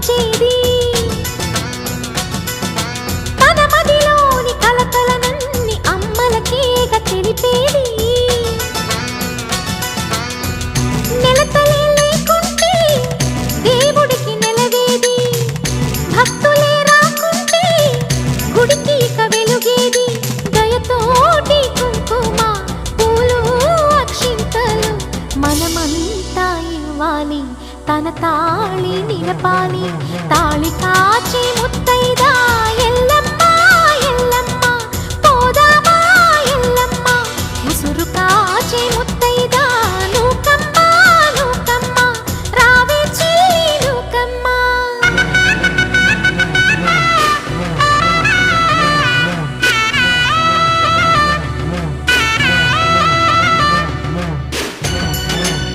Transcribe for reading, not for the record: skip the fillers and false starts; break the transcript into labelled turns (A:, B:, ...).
A: పంచేది తన మదిలోని కలకలనన్ని అమ్మలకేగ తెలిపేది నెలతలే లేకుంటే దేవుడికి నెలవేది భక్తులే రాకుంటే గుడికి ఇక వెలుగేది దయతోటి కుంకుమ పూలు అక్షింతలు మనమంతా ఇవ్వాలి తన తాళి నిలపాలి తాళి కాచి ముత్తైదా ఎల్లమ్మ ఎల్లమ్మ పోదామా ఎల్లమ్మ ముసురు కాచి